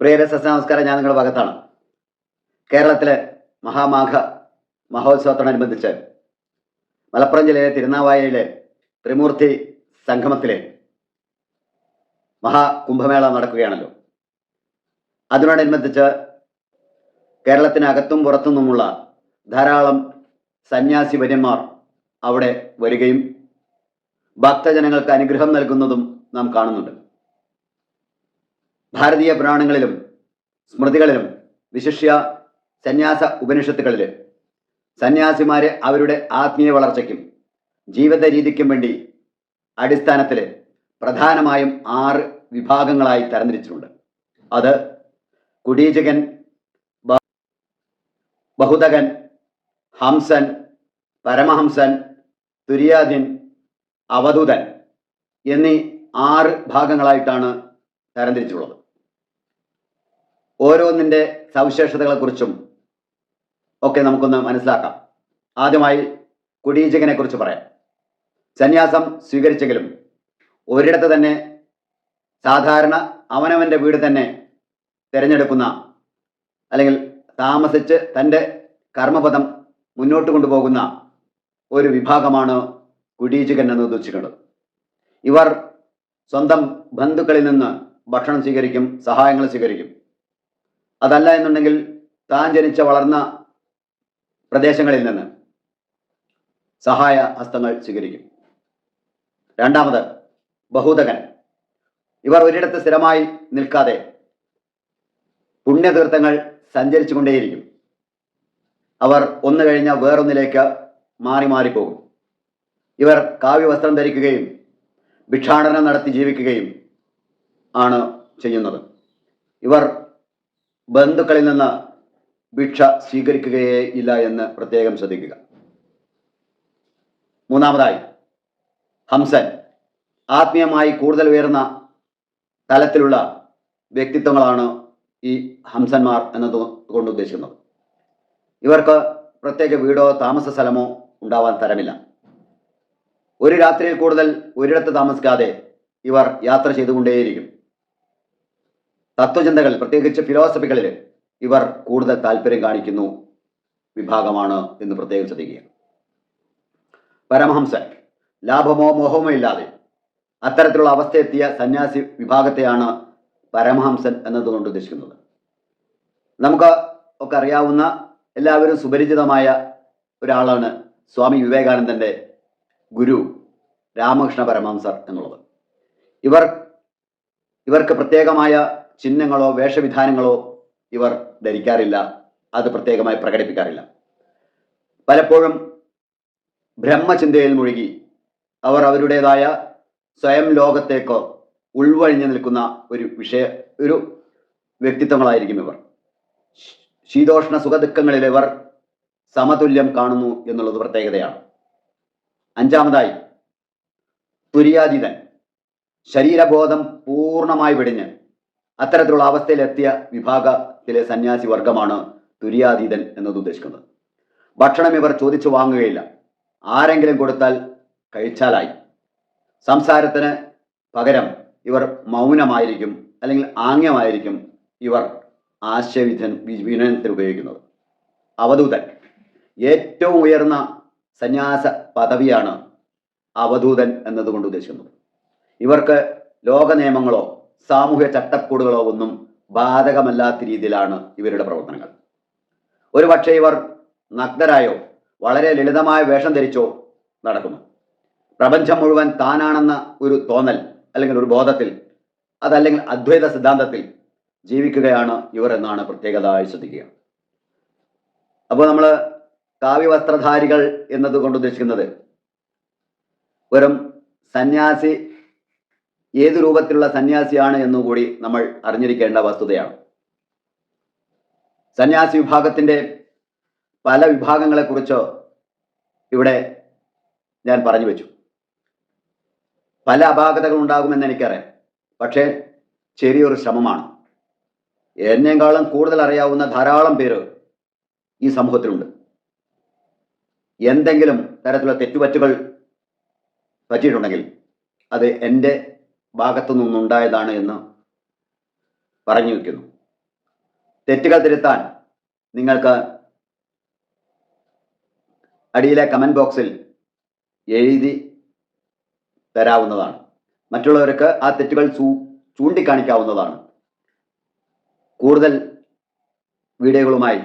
പ്രിയ നമസ്കാരം. ഞാൻ നിങ്ങളുടെ ഭാഗത്താണ്. കേരളത്തിലെ മഹാമാഘ മഹോത്സവത്തോടനുബന്ധിച്ച് മലപ്പുറം ജില്ലയിലെ തിരുനാവായയിലെ ത്രിമൂർത്തി സംഗമത്തിലെ മഹാകുംഭമേള നടക്കുകയാണല്ലോ. അതിനോടനുബന്ധിച്ച് കേരളത്തിനകത്തും പുറത്തുനിന്നുമുള്ള ധാരാളം സന്യാസി വര്യന്മാർ അവിടെ വരികയും ഭക്തജനങ്ങൾക്ക് അനുഗ്രഹം നൽകുന്നതും നാം കാണുന്നുണ്ട്. ഭാരതീയ പുരാണങ്ങളിലും സ്മൃതികളിലും വിശിഷ്യ സന്യാസ ഉപനിഷത്തുകളിൽ സന്യാസിമാരെ അവരുടെ ആത്മീയ വളർച്ചയ്ക്കും ജീവിത രീതിക്കും വേണ്ടി അടിസ്ഥാനത്തിൽ പ്രധാനമായും 6 വിഭാഗങ്ങളായി തരംതിരിച്ചിട്ടുണ്ട്. അത് കുടീചകൻ, ബഹുതകൻ, ഹംസൻ, പരമഹംസൻ, തുര്യാധിൻ, അവധൂതൻ എന്നീ 6 ഭാഗങ്ങളായിട്ടാണ് തരംതിരിച്ചിട്ടുള്ളത്. ഓരോന്നിൻ്റെ സവിശേഷതകളെക്കുറിച്ചും ഒക്കെ നമുക്കൊന്ന് മനസ്സിലാക്കാം. ആദ്യമായി കുടീചകനെ കുറിച്ച് പറയാം. സന്യാസം സ്വീകരിച്ചെങ്കിലും ഒരിടത്ത് തന്നെ സാധാരണ അവനവൻ്റെ വീട് തന്നെ തിരഞ്ഞെടുക്കുന്ന അല്ലെങ്കിൽ താമസിച്ച് തൻ്റെ കർമ്മപദം മുന്നോട്ട് കൊണ്ടുപോകുന്ന ഒരു വിഭാഗമാണ് കുടീചകൻ എന്ന് ഉദ്ദേശിക്കുന്നത്. ഇവർ സ്വന്തം ബന്ധുക്കളിൽ നിന്ന് ഭക്ഷണം സ്വീകരിക്കും, സഹായങ്ങൾ സ്വീകരിക്കും. അതല്ല എന്നുണ്ടെങ്കിൽ താൻ ജനിച്ച വളർന്ന പ്രദേശങ്ങളിൽ നിന്ന് സഹായ ഹസ്തങ്ങൾ സ്വീകരിക്കും. രണ്ടാമത് ബഹുതകൻ. ഇവർ ഒരിടത്ത് സ്ഥിരമായി നിൽക്കാതെ പുണ്യതീർത്ഥങ്ങൾ സഞ്ചരിച്ചു കൊണ്ടേയിരിക്കും. അവർ ഒന്ന് കഴിഞ്ഞാൽ വേറൊന്നിലേക്ക് മാറി മാറിപ്പോകും. ഇവർ കാവ്യവസ്ത്രം ധരിക്കുകയും ഭിക്ഷാടനം നടത്തി ജീവിക്കുകയും ആണ് ചെയ്യുന്നത്. ഇവർ ബന്ധുക്കളിൽ നിന്ന് ഭിക്ഷ സ്വീകരിക്കുകയേ ഇല്ല എന്ന് പ്രത്യേകം ശ്രദ്ധിക്കുക. മൂന്നാമതായി ഹംസൻ. ആത്മീയമായി കൂടുതൽ ഉയർന്ന തലത്തിലുള്ള വ്യക്തിത്വങ്ങളാണ് ഈ ഹംസന്മാർ എന്നതുകൊണ്ട് ഉദ്ദേശിക്കുന്നത്. ഇവർക്ക് പ്രത്യേക വീടോ താമസ സ്ഥലമോ ഉണ്ടാവാൻ തരമില്ല. ഒരു രാത്രിയിൽ കൂടുതൽ ഒരിടത്ത് താമസിക്കാതെ ഇവർ യാത്ര ചെയ്തുകൊണ്ടേയിരിക്കും. തത്വചിന്തകൾ, പ്രത്യേകിച്ച് ഫിലോസഫികളിൽ ഇവർ കൂടുതൽ താല്പര്യം കാണിക്കുന്നു വിഭാഗമാണ് എന്ന് പ്രത്യേകം ശ്രദ്ധിക്കുക. പരമഹംസൻ. ലാഭമോ മോഹമോ ഇല്ലാതെ അത്തരത്തിലുള്ള അവസ്ഥയെത്തിയ സന്യാസി വിഭാഗത്തെയാണ് പരമഹംസൻ എന്നതുകൊണ്ട് ഉദ്ദേശിക്കുന്നത്. നമുക്ക് ഒക്കെ അറിയാവുന്ന, എല്ലാവരും സുപരിചിതമായ ഒരാളാണ് സ്വാമി വിവേകാനന്ദൻ്റെ ഗുരു രാമകൃഷ്ണ പരമഹംസർ എന്നുള്ളത്. ഇവർക്ക് പ്രത്യേകമായ ചിഹ്നങ്ങളോ വേഷവിധാനങ്ങളോ ഇവർ ധരിക്കാറില്ല, അത് പ്രത്യേകമായി പ്രകടിപ്പിക്കാറില്ല. പലപ്പോഴും ബ്രഹ്മചിന്തയിൽ മുഴുകി അവർ അവരുടേതായ സ്വയം ലോകത്തേക്ക് ഉൾവഴിഞ്ഞു നിൽക്കുന്ന ഒരു വ്യക്തിത്വങ്ങളായിരിക്കും ഇവർ. ശീതോഷ്ണ സുഖദുഃഖങ്ങളിൽ ഇവർ സമതുല്യം കാണുന്നു എന്നുള്ളത് പ്രത്യേകതയാണ്. അഞ്ചാമതായി തുര്യാതീതൻ. ശരീരബോധം പൂർണ്ണമായി വെടിഞ്ഞ് അത്തരത്തിലുള്ള അവസ്ഥയിലെത്തിയ വിഭാഗത്തിലെ സന്യാസി വർഗമാണ് തുര്യാതീതൻ എന്നത് ഉദ്ദേശിക്കുന്നത്. ഭക്ഷണം ഇവർ ചോദിച്ചു വാങ്ങുകയില്ല. ആരെങ്കിലും കൊടുത്താൽ കഴിച്ചാലായി. സംസാരത്തിന് പകരം ഇവർ മൗനമായിരിക്കും, അല്ലെങ്കിൽ ആംഗ്യമായിരിക്കും ഇവർ ആശയവിനിമയത്തിന് ഉപയോഗിക്കുന്നത്. അവധൂതൻ. ഏറ്റവും ഉയർന്ന സന്യാസ പദവിയാണ് അവധൂതൻ എന്നതുകൊണ്ട് ഉദ്ദേശിക്കുന്നത്. ഇവർക്ക് ലോക നിയമങ്ങളോ സാമൂഹ്യ ചട്ടക്കൂടുകളോ ഒന്നും ബാധകമല്ലാത്ത രീതിയിലാണ് ഇവരുടെ പ്രവർത്തനങ്ങൾ. ഒരുപക്ഷെ ഇവർ നഗ്നരായോ വളരെ ലളിതമായ വേഷം ധരിച്ചോ നടക്കുന്നു. പ്രപഞ്ചം മുഴുവൻ താനാണെന്ന ഒരു തോന്നൽ അല്ലെങ്കിൽ ഒരു ബോധത്തിൽ, അതല്ലെങ്കിൽ അദ്വൈത സിദ്ധാന്തത്തിൽ ജീവിക്കുകയാണ് ഇവർ എന്നാണ് പ്രത്യേകതയായി ശ്രദ്ധിക്കുക. അപ്പോൾ നമ്മൾ കാവ്യവസ്ത്രധാരികൾ എന്നതുകൊണ്ട് ഉദ്ദേശിക്കുന്നത് വെറും സന്യാസി ഏത് രൂപത്തിലുള്ള സന്യാസിയാണ് എന്നുകൂടി നമ്മൾ അറിഞ്ഞിരിക്കേണ്ട വസ്തുതയാണ്. സന്യാസി വിഭാഗത്തിൻ്റെ പല വിഭാഗങ്ങളെക്കുറിച്ച് ഇവിടെ ഞാൻ പറഞ്ഞു വെച്ചു. പല അപാകതകൾ ഉണ്ടാകുമെന്ന് എനിക്കറിയാം. പക്ഷേ ചെറിയൊരു ശ്രമമാണ്. എന്നേക്കാളും കൂടുതൽ അറിയാവുന്ന ധാരാളം പേര് ഈ സമൂഹത്തിലുണ്ട്. എന്തെങ്കിലും തരത്തിലുള്ള തെറ്റുപറ്റുകൾ പറ്റിയിട്ടുണ്ടെങ്കിൽ അത് എൻ്റെ ഭാഗത്തു നിന്നുണ്ടായതാണ് എന്ന് പറഞ്ഞു വയ്ക്കുന്നു. തെറ്റുകൾ തിരുത്താൻ നിങ്ങൾക്ക് അടിയിലെ കമൻറ്റ് ബോക്സിൽ എഴുതി തരാവുന്നതാണ്. മറ്റുള്ളവർക്ക് ആ തെറ്റുകൾ ചൂണ്ടിക്കാണിക്കാവുന്നതാണ്. കൂടുതൽ വീഡിയോകളുമായി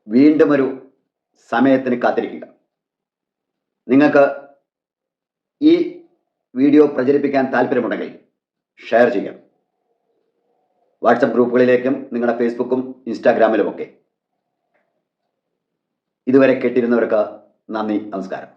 വീണ്ടും ഒരു സമയത്തിന് കാത്തിരിക്കുക. നിങ്ങൾക്ക് ഈ വീഡിയോ പ്രചരിപ്പിക്കാൻ താല്പര്യമുണ്ടെങ്കിൽ ഷെയർ ചെയ്യാം. വാട്സപ്പ് ഗ്രൂപ്പുകളിലേക്കും നിങ്ങളുടെ ഫേസ്ബുക്കും ഇൻസ്റ്റാഗ്രാമിലുമൊക്കെ. ഇതുവരെ കേട്ടിരുന്നവർക്ക് നന്ദി, നമസ്കാരം.